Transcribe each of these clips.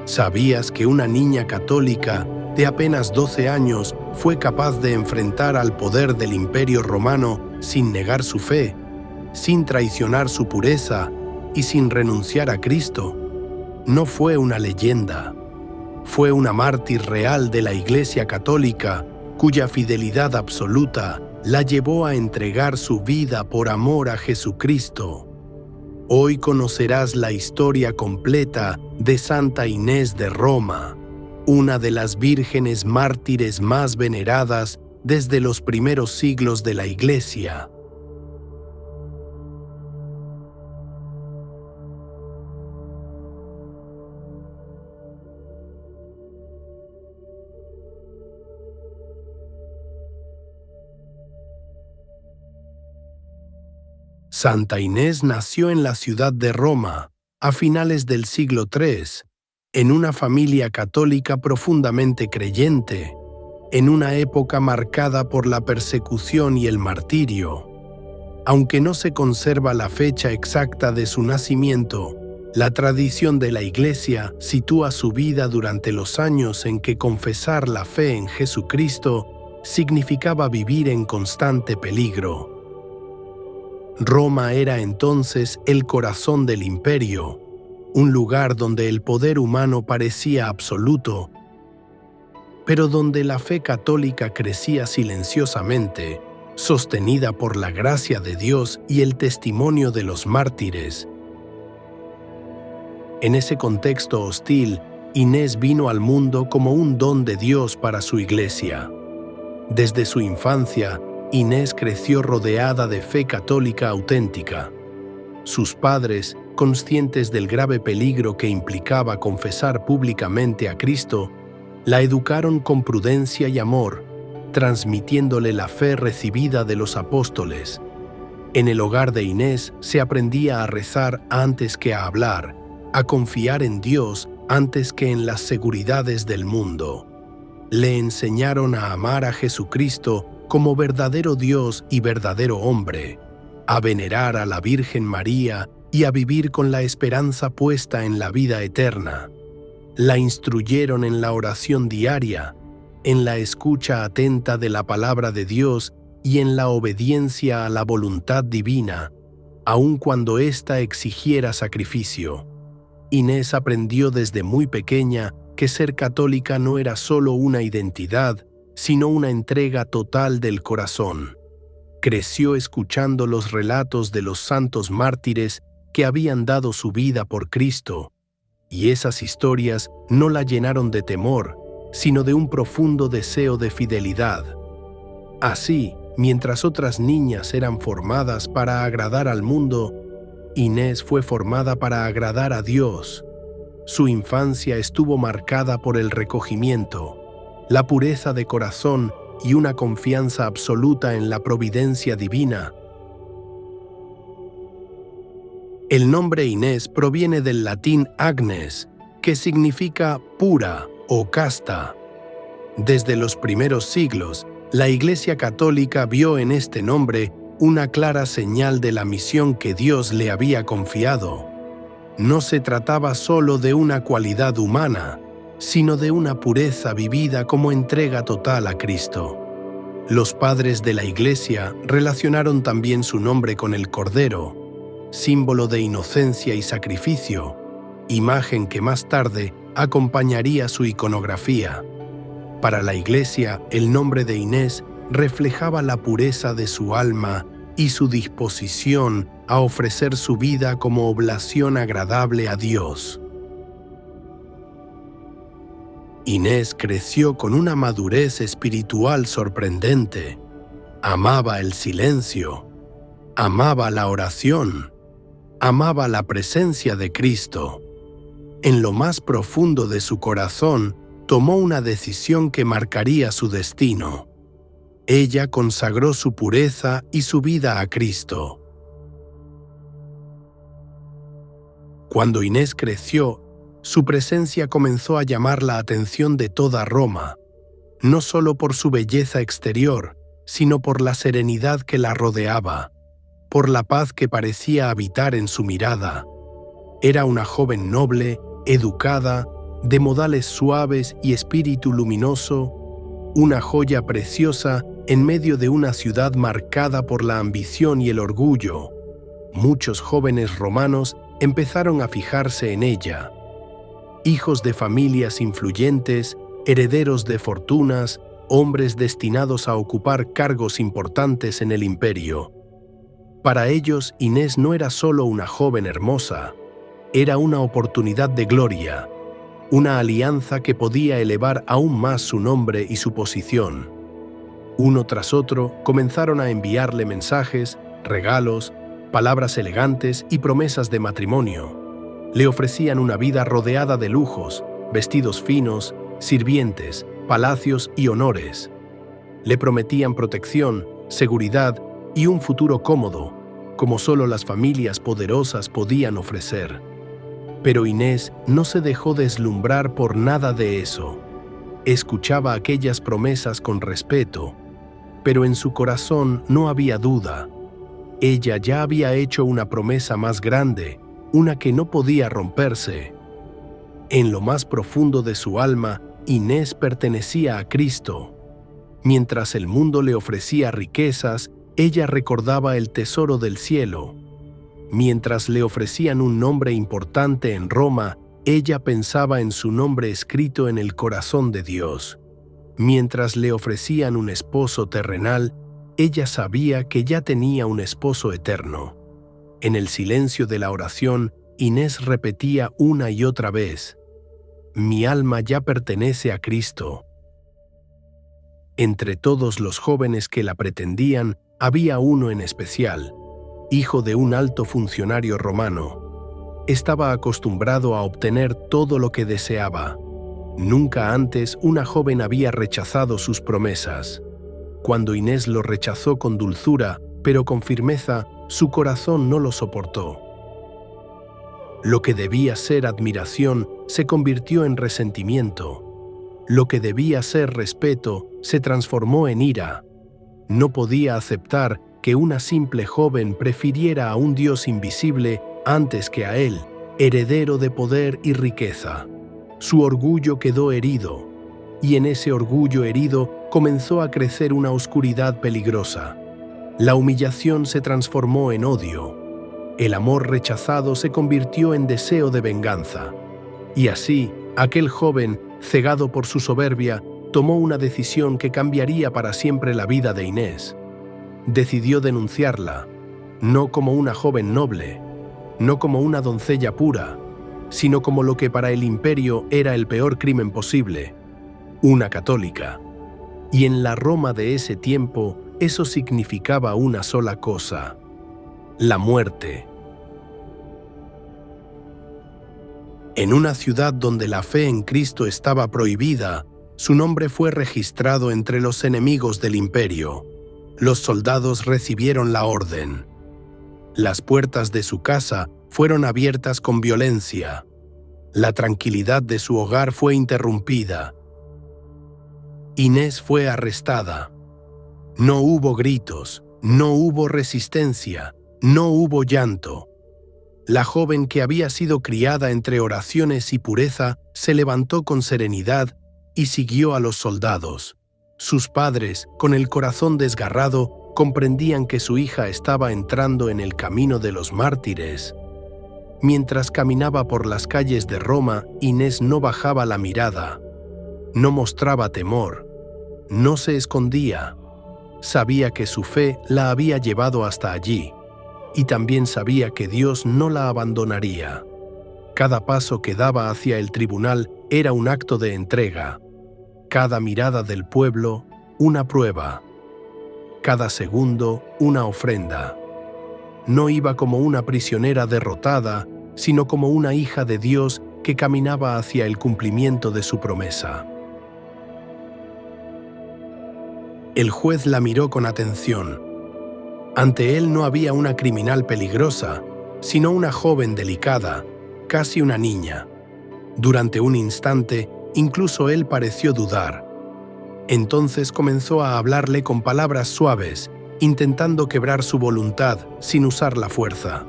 ¿Sabías que una niña católica de apenas 12 años fue capaz de enfrentar al poder del Imperio Romano sin negar su fe, sin traicionar su pureza y sin renunciar a Cristo? No fue una leyenda. Fue una mártir real de la Iglesia Católica, cuya fidelidad absoluta la llevó a entregar su vida por amor a Jesucristo. Hoy conocerás la historia completa de Santa Inés de Roma, una de las vírgenes mártires más veneradas desde los primeros siglos de la Iglesia. Santa Inés nació en la ciudad de Roma, a finales del siglo III, en una familia católica profundamente creyente, en una época marcada por la persecución y el martirio. Aunque no se conserva la fecha exacta de su nacimiento, la tradición de la Iglesia sitúa su vida durante los años en que confesar la fe en Jesucristo significaba vivir en constante peligro. Roma era entonces el corazón del imperio, un lugar donde el poder humano parecía absoluto, pero donde la fe católica crecía silenciosamente, sostenida por la gracia de Dios y el testimonio de los mártires. En ese contexto hostil, Inés vino al mundo como un don de Dios para su Iglesia. Desde su infancia, Inés creció rodeada de fe católica auténtica. Sus padres, conscientes del grave peligro que implicaba confesar públicamente a Cristo, la educaron con prudencia y amor, transmitiéndole la fe recibida de los apóstoles. En el hogar de Inés se aprendía a rezar antes que a hablar, a confiar en Dios antes que en las seguridades del mundo. Le enseñaron a amar a Jesucristo como verdadero Dios y verdadero hombre, a venerar a la Virgen María y a vivir con la esperanza puesta en la vida eterna. La instruyeron en la oración diaria, en la escucha atenta de la palabra de Dios y en la obediencia a la voluntad divina, aun cuando ésta exigiera sacrificio. Inés aprendió desde muy pequeña que ser católica no era solo una identidad, sino una entrega total del corazón. Creció escuchando los relatos de los santos mártires que habían dado su vida por Cristo, y esas historias no la llenaron de temor, sino de un profundo deseo de fidelidad. Así, mientras otras niñas eran formadas para agradar al mundo, Inés fue formada para agradar a Dios. Su infancia estuvo marcada por el recogimiento, la pureza de corazón y una confianza absoluta en la providencia divina. El nombre Inés proviene del latín agnes, que significa pura o casta. Desde los primeros siglos, la Iglesia Católica vio en este nombre una clara señal de la misión que Dios le había confiado. No se trataba solo de una cualidad humana, sino de una pureza vivida como entrega total a Cristo. Los padres de la Iglesia relacionaron también su nombre con el Cordero, símbolo de inocencia y sacrificio, imagen que más tarde acompañaría su iconografía. Para la Iglesia, el nombre de Inés reflejaba la pureza de su alma y su disposición a ofrecer su vida como oblación agradable a Dios. Inés creció con una madurez espiritual sorprendente. Amaba el silencio, amaba la oración, amaba la presencia de Cristo. En lo más profundo de su corazón, tomó una decisión que marcaría su destino. Ella consagró su pureza y su vida a Cristo. Cuando Inés creció, su presencia comenzó a llamar la atención de toda Roma, no solo por su belleza exterior, sino por la serenidad que la rodeaba, por la paz que parecía habitar en su mirada. Era una joven noble, educada, de modales suaves y espíritu luminoso, una joya preciosa en medio de una ciudad marcada por la ambición y el orgullo. Muchos jóvenes romanos empezaron a fijarse en ella. Hijos de familias influyentes, herederos de fortunas, hombres destinados a ocupar cargos importantes en el imperio. Para ellos, Inés no era solo una joven hermosa, era una oportunidad de gloria, una alianza que podía elevar aún más su nombre y su posición. Uno tras otro comenzaron a enviarle mensajes, regalos, palabras elegantes y promesas de matrimonio. Le ofrecían una vida rodeada de lujos, vestidos finos, sirvientes, palacios y honores. Le prometían protección, seguridad y un futuro cómodo, como solo las familias poderosas podían ofrecer. Pero Inés no se dejó deslumbrar por nada de eso. Escuchaba aquellas promesas con respeto, pero en su corazón no había duda. Ella ya había hecho una promesa más grande, una que no podía romperse. En lo más profundo de su alma, Inés pertenecía a Cristo. Mientras el mundo le ofrecía riquezas, ella recordaba el tesoro del cielo. Mientras le ofrecían un nombre importante en Roma, ella pensaba en su nombre escrito en el corazón de Dios. Mientras le ofrecían un esposo terrenal, ella sabía que ya tenía un esposo eterno. En el silencio de la oración, Inés repetía una y otra vez: «Mi alma ya pertenece a Cristo». Entre todos los jóvenes que la pretendían, había uno en especial, hijo de un alto funcionario romano. Estaba acostumbrado a obtener todo lo que deseaba. Nunca antes una joven había rechazado sus promesas. Cuando Inés lo rechazó con dulzura, pero con firmeza, su corazón no lo soportó. Lo que debía ser admiración se convirtió en resentimiento. Lo que debía ser respeto se transformó en ira. No podía aceptar que una simple joven prefiriera a un Dios invisible antes que a él, heredero de poder y riqueza. Su orgullo quedó herido, y en ese orgullo herido comenzó a crecer una oscuridad peligrosa. La humillación se transformó en odio. El amor rechazado se convirtió en deseo de venganza. Y así, aquel joven, cegado por su soberbia, tomó una decisión que cambiaría para siempre la vida de Inés. Decidió denunciarla, no como una joven noble, no como una doncella pura, sino como lo que para el imperio era el peor crimen posible, una católica. Y en la Roma de ese tiempo, eso significaba una sola cosa: la muerte. En una ciudad donde la fe en Cristo estaba prohibida, su nombre fue registrado entre los enemigos del imperio. Los soldados recibieron la orden. Las puertas de su casa fueron abiertas con violencia. La tranquilidad de su hogar fue interrumpida. Inés fue arrestada. No hubo gritos, no hubo resistencia, no hubo llanto. La joven que había sido criada entre oraciones y pureza se levantó con serenidad y siguió a los soldados. Sus padres, con el corazón desgarrado, comprendían que su hija estaba entrando en el camino de los mártires. Mientras caminaba por las calles de Roma, Inés no bajaba la mirada. No mostraba temor. No se escondía. Sabía que su fe la había llevado hasta allí. Y también sabía que Dios no la abandonaría. Cada paso que daba hacia el tribunal era un acto de entrega. Cada mirada del pueblo, una prueba. Cada segundo, una ofrenda. No iba como una prisionera derrotada, sino como una hija de Dios que caminaba hacia el cumplimiento de su promesa. El juez la miró con atención. Ante él no había una criminal peligrosa, sino una joven delicada, casi una niña. Durante un instante, incluso él pareció dudar. Entonces comenzó a hablarle con palabras suaves, intentando quebrar su voluntad sin usar la fuerza.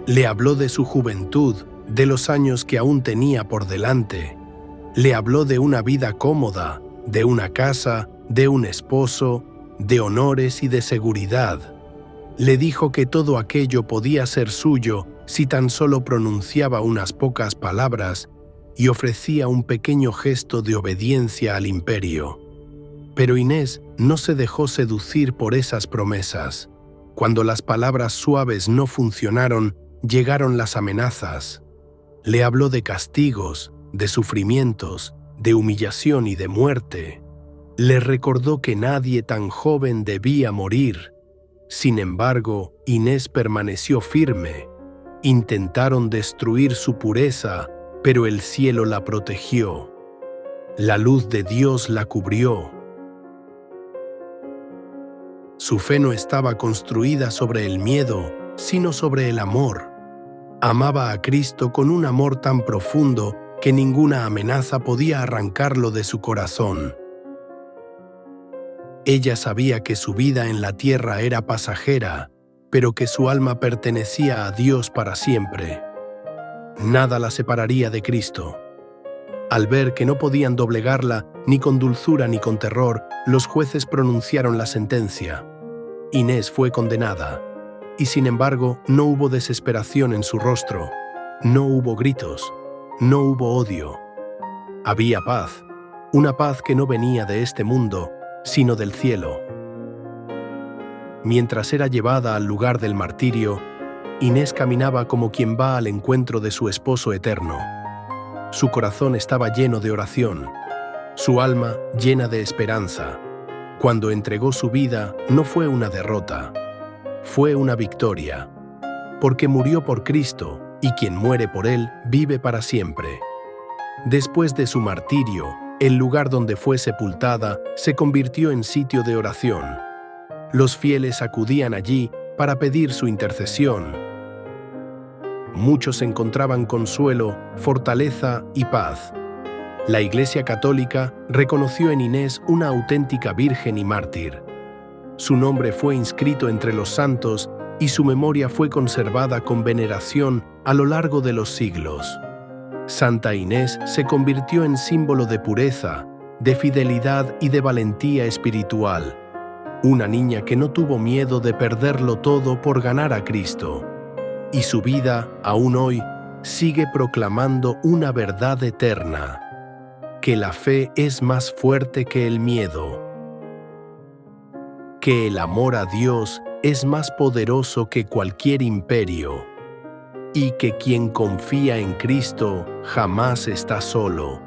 Le habló de su juventud, de los años que aún tenía por delante. Le habló de una vida cómoda, de una casa, de un esposo, de honores y de seguridad. Le dijo que todo aquello podía ser suyo si tan solo pronunciaba unas pocas palabras y ofrecía un pequeño gesto de obediencia al imperio. Pero Inés no se dejó seducir por esas promesas. Cuando las palabras suaves no funcionaron, llegaron las amenazas. Le habló de castigos, de sufrimientos, de humillación y de muerte. Le recordó que nadie tan joven debía morir. Sin embargo, Inés permaneció firme. Intentaron destruir su pureza, pero el cielo la protegió. La luz de Dios la cubrió. Su fe no estaba construida sobre el miedo, sino sobre el amor. Amaba a Cristo con un amor tan profundo que ninguna amenaza podía arrancarlo de su corazón. Ella sabía que su vida en la tierra era pasajera, pero que su alma pertenecía a Dios para siempre. Nada la separaría de Cristo. Al ver que no podían doblegarla, ni con dulzura ni con terror, los jueces pronunciaron la sentencia. Inés fue condenada, y sin embargo no hubo desesperación en su rostro, no hubo gritos, no hubo odio. Había paz, una paz que no venía de este mundo, sino del cielo. Mientras era llevada al lugar del martirio, Inés caminaba como quien va al encuentro de su esposo eterno. Su corazón estaba lleno de oración, su alma llena de esperanza. Cuando entregó su vida, no fue una derrota, fue una victoria, porque murió por Cristo, y quien muere por Él vive para siempre. Después de su martirio, el lugar donde fue sepultada se convirtió en sitio de oración. Los fieles acudían allí para pedir su intercesión. Muchos encontraban consuelo, fortaleza y paz. La Iglesia Católica reconoció en Inés una auténtica virgen y mártir. Su nombre fue inscrito entre los santos y su memoria fue conservada con veneración a lo largo de los siglos. Santa Inés se convirtió en símbolo de pureza, de fidelidad y de valentía espiritual. Una niña que no tuvo miedo de perderlo todo por ganar a Cristo. Y su vida, aún hoy, sigue proclamando una verdad eterna: que la fe es más fuerte que el miedo, que el amor a Dios es más poderoso que cualquier imperio, y que quien confía en Cristo jamás está solo.